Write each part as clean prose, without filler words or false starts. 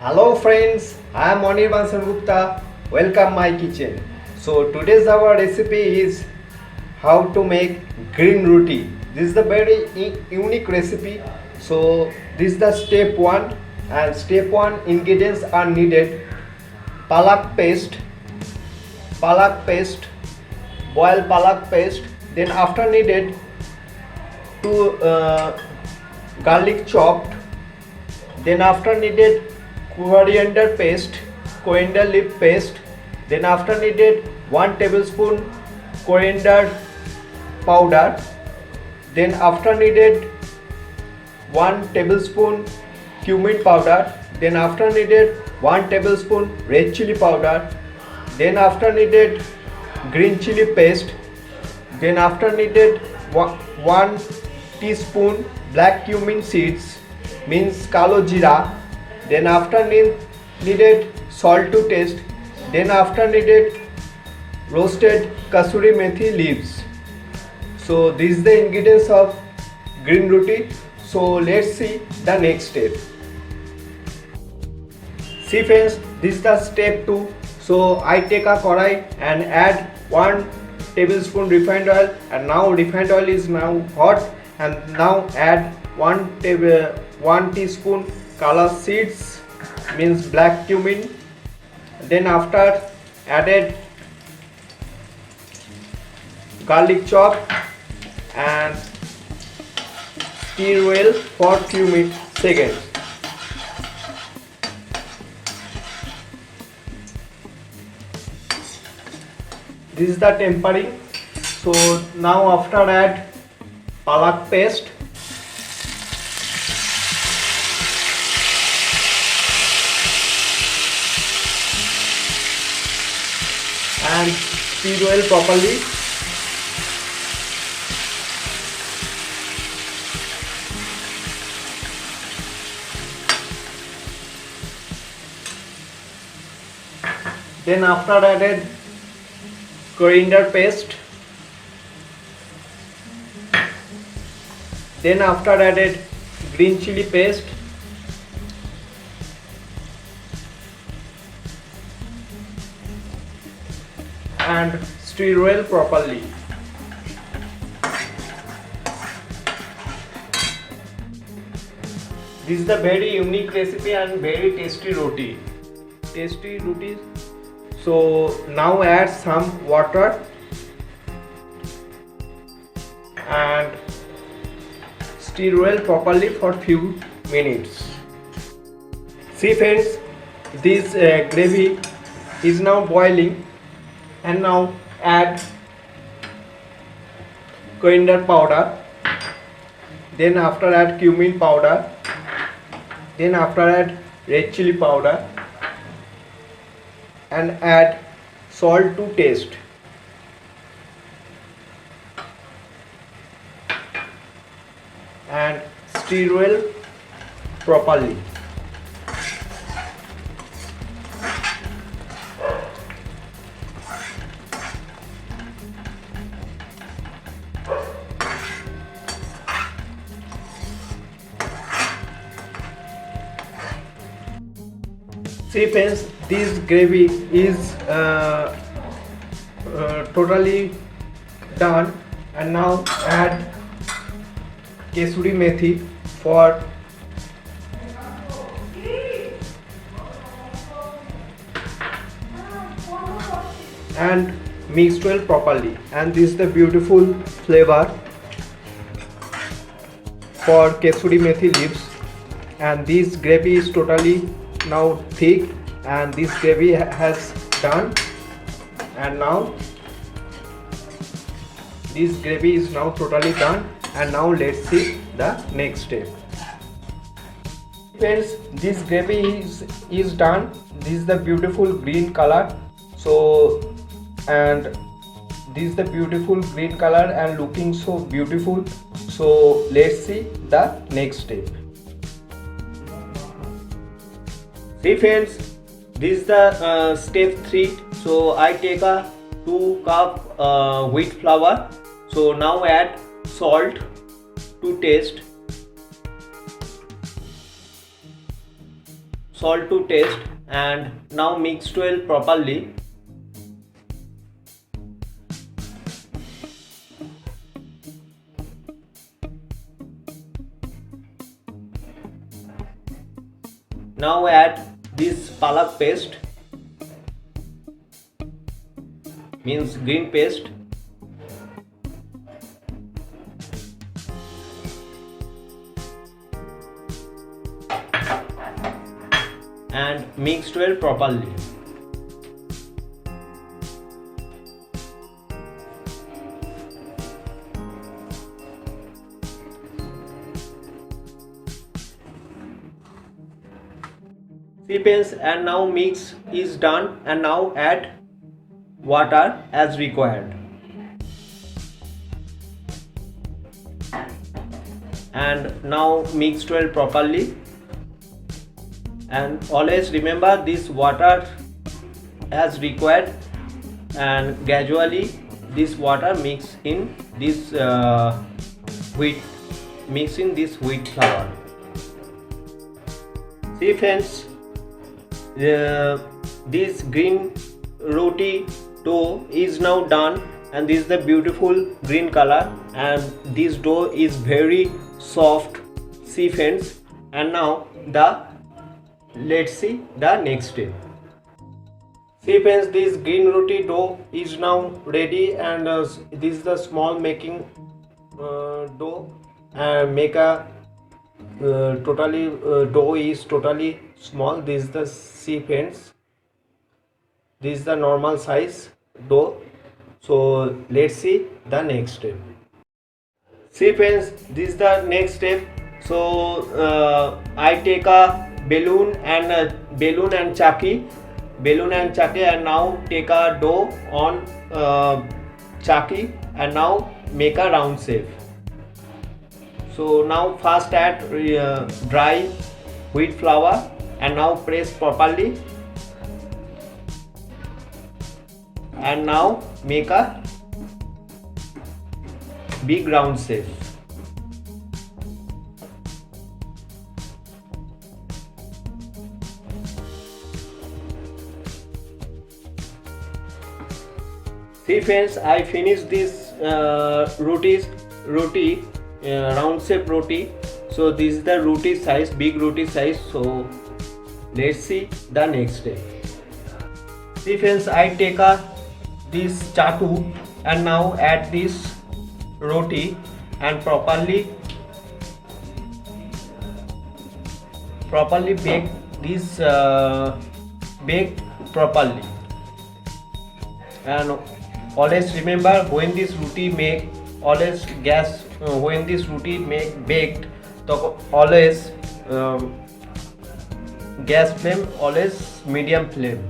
Hello friends, I am Monir Bansan Gupta. Welcome my kitchen. So today's our recipe is how to make green roti. This is the very unique recipe. So this is the step 1 and step 1 ingredients are needed. Palak paste, boiled palak paste. Then after needed two garlic chopped. Then after needed coriander paste, coriander leaf paste. Then after needed 1 tablespoon coriander powder. Then after needed 1 tablespoon cumin powder. Then after needed 1 tablespoon red chili powder. Then after needed green chili paste. Then after needed 1 teaspoon black cumin seeds, means kalo jeera. Then after needed salt to taste. Then after needed roasted Keshuri methi leaves. So this is the ingredients of green roti. So let's see the next step. See friends, this is the step 2. So I take a kadrai and add 1 tablespoon refined oil, and now refined oil is now hot, and now add 1 teaspoon kala seeds, means black cumin. Then after added garlic chop and stir well for few seconds. This is the tempering. So now after add palak paste, and stir well properly. Then after added coriander paste. Then after added green chili paste. And stir well properly. This is the very unique recipe and very tasty roti. So now add some water and stir well properly for few minutes. See friends, this gravy is now boiling, and now add coriander powder. Then after add cumin powder. Then after add red chili powder, and add salt to taste. And stir well properly. See friends, this gravy is totally done, and now add Keshuri methi for and mix well properly, and this is the beautiful flavor for Keshuri methi leaves. And this gravy is totally now thick, and this gravy has done, and now this gravy is now totally done. And now let's see the next step. Friends, this gravy is done. This is the beautiful green color. So, and this is the beautiful green color and looking so beautiful. So let's see the next step. See friends, this is the step 3. So I take a 2 cup wheat flour. So now add salt to taste. salt to taste, and now mix well properly. Now add this palak paste, means green paste, and mix well properly. See friends, and now mix is done, and now add water as required, and now mix well properly. And always remember this water as required, and gradually this water mix in this wheat flour. See friends, this green roti dough is now done, and this is the beautiful green color, and this dough is very soft. See friends, and now let's see the next step. See friends, this green roti dough is now ready, and this is the small making dough, and make a dough is totally small. This is the, see friends, this is the normal size dough. So let's see the next step. See friends, this is the next step. So I take a balloon and chaki, and now take a dough on chaki, and now make a round shape. So now first add dry wheat flour, and now press properly, and now make a big round shape. See friends, I finished this roti round shape roti. So this is the roti size, big roti size. So let's see the next step. See friends, I take this chatu, and now add this roti, and properly bake this bake properly. And always remember, when this roti make, always gas when this roti make baked, so always gas flame always medium flame.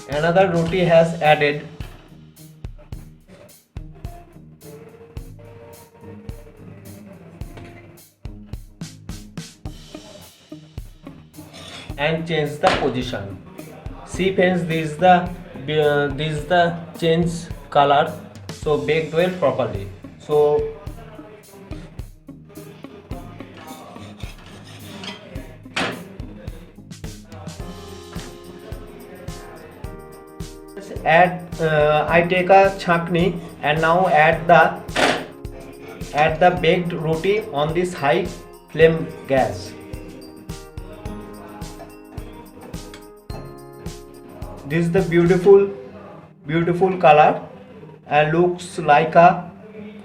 Another roti has added, and change the position. See friends, this is the change color. So baked well properly. So add I take a chakni, and now add the baked roti on this high flame gas. This is the beautiful color, and looks like a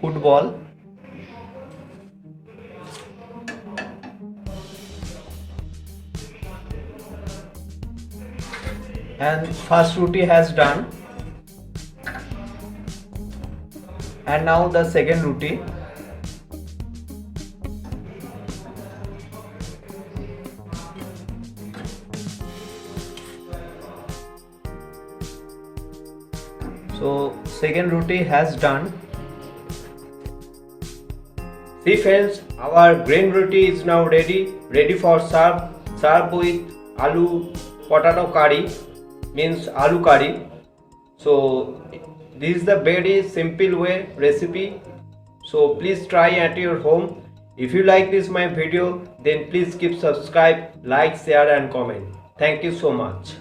football. And first roti has done, and now the second roti. So second roti has done. See friends, our green roti is now ready for serve. Serve with aloo potato curry, means aloo curry. So this is the very simple way recipe. So please try at your home. If you like this my video, then please keep subscribe, like, share and comment. Thank you so much.